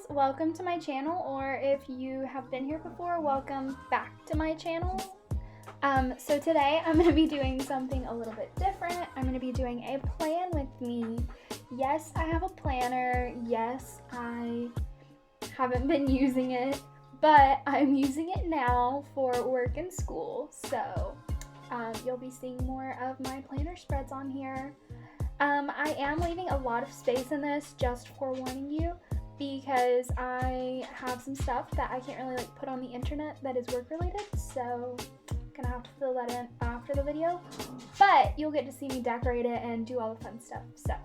welcome to my channel, or if you have been here before, welcome back to my channel. So today I'm going to be doing something a little bit different. I'm going to be doing a plan with me. Yes, I have a planner. Yes, I haven't been using it, but I'm using it now for work and school. So you'll be seeing more of my planner spreads on here. I am leaving a lot of space in this, just forewarning you, because I have some stuff that I can't really put on the internet that is work related, so I'm gonna have to fill that in after the video, but you'll get to see me decorate it and do all the fun stuff. So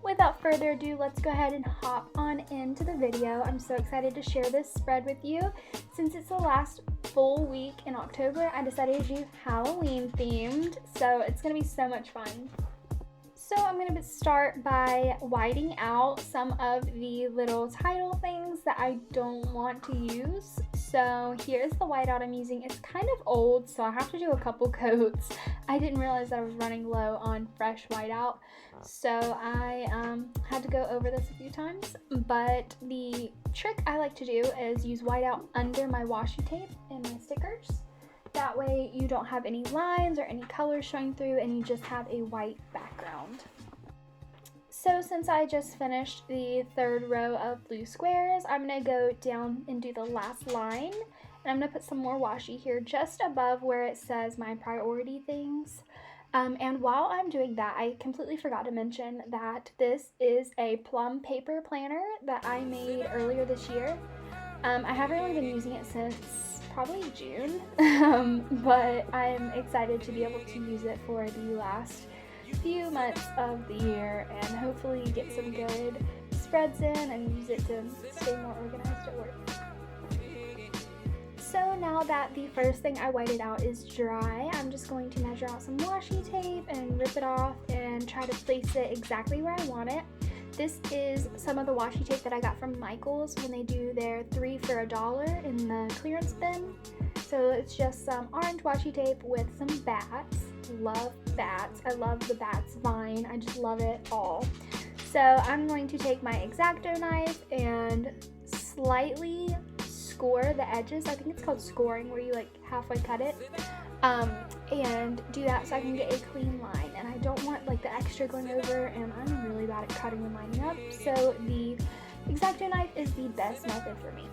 without further ado, let's go ahead and hop on into the video. I'm so excited to share this spread with you. Since it's the last full week in October, I decided to do Halloween themed, so it's gonna be so much fun. So I'm going to start by whiting out some of the little title things that I don't want to use. So here's the whiteout I'm using. It's kind of old, so I have to do a couple coats. I didn't realize that I was running low on fresh whiteout, so I had to go over this a few times. But the trick I like to do is use whiteout under my washi tape and my stickers. That way you don't have any lines or any colors showing through, and you just have a white background. So since I just finished the third row of blue squares, I'm going to go down and do the last line. And I'm going to put some more washi here just above where it says my priority things. And while I'm doing that, I completely forgot to mention that this is a plum paper planner that I made earlier this year. I haven't really been using it since probably June, but I'm excited to be able to use it for the last few months of the year and hopefully get some good spreads in and use it to stay more organized at work. So now that the first thing I whited out is dry, I'm just going to measure out some washi tape and rip it off and try to place it exactly where I want it. This is some of the washi tape that I got from Michael's when they do their 3 for $1 in the clearance bin. So it's just some orange washi tape with some bats. Love bats. I love the bats vine. I just love it all. So I'm going to take my X-Acto knife and slightly score the edges. I think it's called scoring, where you halfway cut it. And do that so I can get a clean line, and I don't want the extra going over, and I'm really bad at cutting and lining up, so the X-Acto knife is the best method for me.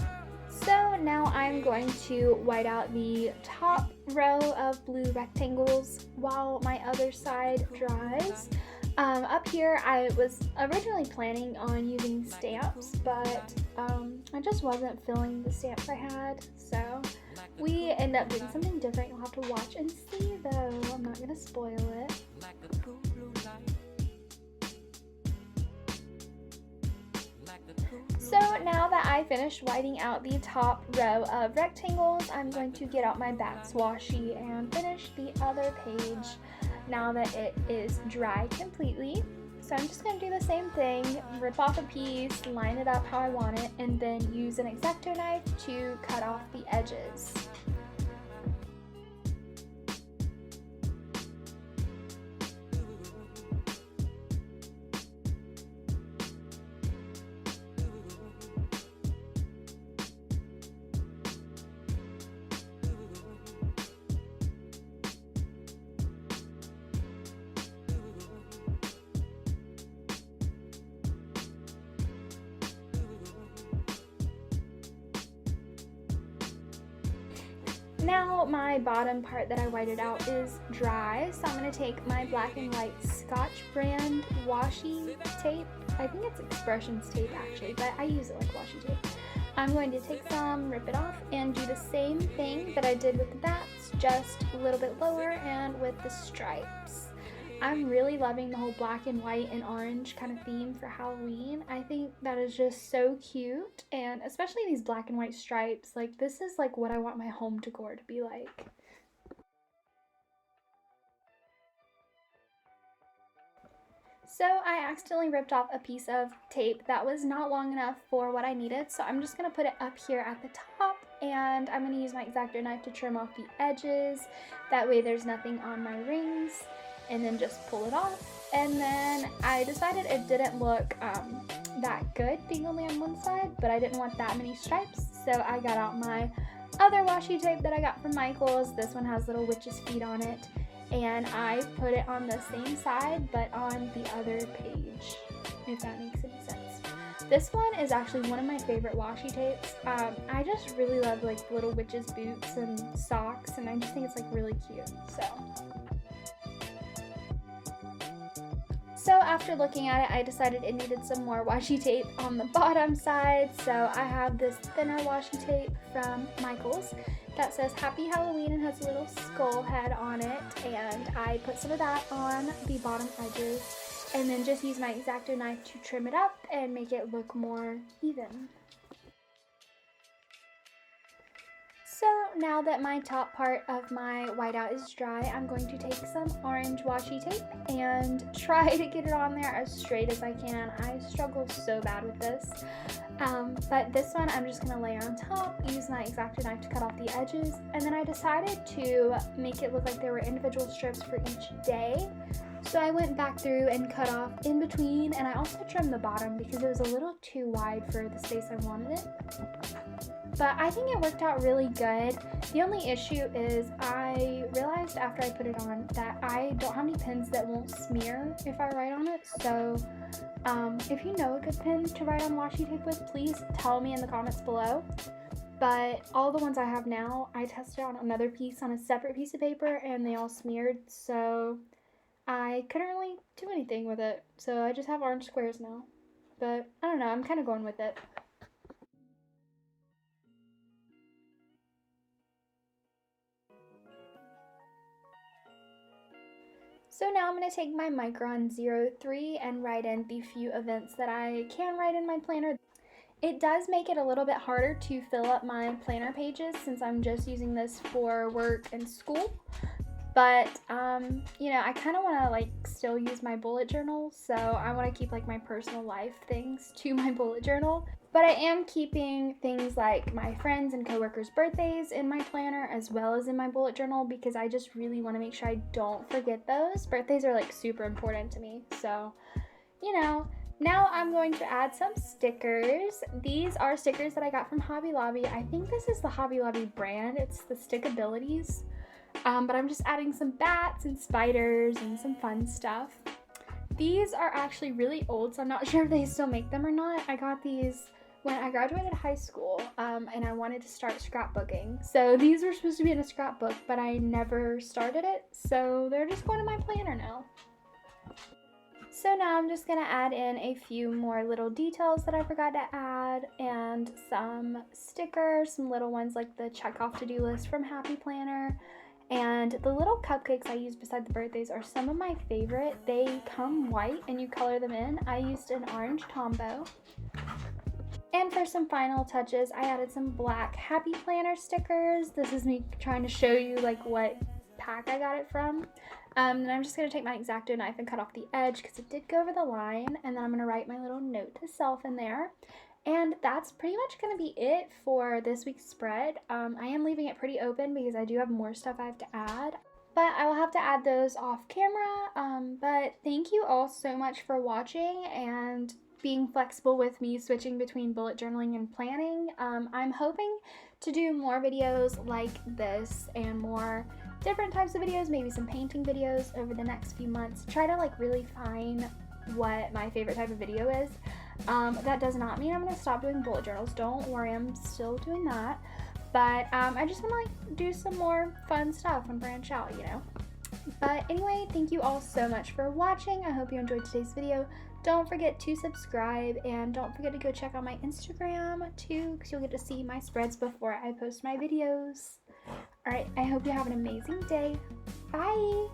So now I'm going to white out the top row of blue rectangles while my other side dries. Up here I was originally planning on using stamps, but I just wasn't filling the stamps I had, so we end up doing something different. You'll have to watch and see, though. I'm not going to spoil it. So now that I finished whiting out the top row of rectangles, I'm going to get out my bats washi and finish the other page now that it is dry completely. So I'm just going to do the same thing, rip off a piece, line it up how I want it, and then use an X-Acto knife to cut off the edges. Now my bottom part that I whited out is dry, so I'm going to take my black and white Scotch brand washi tape. I think it's Expressions tape actually, but I use it like washi tape. I'm going to take some, rip it off, and do the same thing that I did with the bats, just a little bit lower and with the stripes. I'm really loving the whole black and white and orange kind of theme for Halloween. I think that is just so cute, and especially these black and white stripes. This is what I want my home decor to be like. So I accidentally ripped off a piece of tape that was not long enough for what I needed, so I'm just going to put it up here at the top, and I'm going to use my X-Acto knife to trim off the edges. That way there's nothing on my rings, and then just pull it off. And then I decided it didn't look that good being only on one side, but I didn't want that many stripes, so I got out my other washi tape that I got from Michael's. This one has little witch's feet on it, and I put it on the same side but on the other page, if that makes any sense. This one is actually one of my favorite washi tapes. I just really love like little witches boots and socks, and I just think it's like really cute. So after looking at it, I decided it needed some more washi tape on the bottom side. So I have this thinner washi tape from Michael's that says Happy Halloween and has a little skull head on it, and I put some of that on the bottom edges and then just use my X-Acto knife to trim it up and make it look more even. So now that my top part of my whiteout is dry, I'm going to take some orange washi tape and try to get it on there as straight as I can. I struggle so bad with this. But this one I'm just going to lay on top, use my X-Acto knife to cut off the edges, and then I decided to make it look like there were individual strips for each day. So I went back through and cut off in between, and I also trimmed the bottom because it was a little too wide for the space I wanted it. But I think it worked out really good. The only issue is I realized after I put it on that I don't have any pens that won't smear if I write on it. So if you know a good pen to write on washi tape with, please tell me in the comments below. But all the ones I have now, I tested on another piece on a separate piece of paper and they all smeared. So I couldn't really do anything with it. So I just have orange squares now. But I don't know, I'm kind of going with it. So now I'm going to take my Micron 03 and write in the few events that I can write in my planner. It does make it a little bit harder to fill up my planner pages since I'm just using this for work and school. But, you know, I kind of want to like still use my bullet journal, so I want to keep like my personal life things to my bullet journal. But I am keeping things like my friends and coworkers' birthdays in my planner as well as in my bullet journal because I just really want to make sure I don't forget those. Birthdays are like super important to me, so, you know. Now I'm going to add some stickers. These are stickers that I got from Hobby Lobby. I think this is the Hobby Lobby brand. It's the Stickabilities. But I'm just adding some bats and spiders and some fun stuff. These are actually really old, so I'm not sure if they still make them or not. I got these when I graduated high school, and I wanted to start scrapbooking. So these were supposed to be in a scrapbook, but I never started it, so they're just going in my planner now. So now I'm just going to add in a few more little details that I forgot to add, and some stickers, some little ones like the check off to-do list from Happy Planner. And the little cupcakes I used beside the birthdays are some of my favorite. They come white and you color them in. I used an orange Tombow. And for some final touches, I added some black Happy Planner stickers. This is me trying to show you like what pack I got it from. And I'm just going to take my X-Acto knife and cut off the edge because it did go over the line. And then I'm going to write my little note to self in there. And that's pretty much going to be it for this week's spread. I am leaving it pretty open because I do have more stuff I have to add. But I will have to add those off camera. But thank you all so much for watching and being flexible with me switching between bullet journaling and planning. I'm hoping to do more videos like this and more different types of videos, maybe some painting videos over the next few months. Try to like really find what my favorite type of video is. That does not mean I'm going to stop doing bullet journals. Don't worry, I'm still doing that. But I just want to like do some more fun stuff and branch out, you know. But anyway, thank you all so much for watching. I hope you enjoyed today's video. Don't forget to subscribe and don't forget to go check out my Instagram too because you'll get to see my spreads before I post my videos. Alright, I hope you have an amazing day. Bye!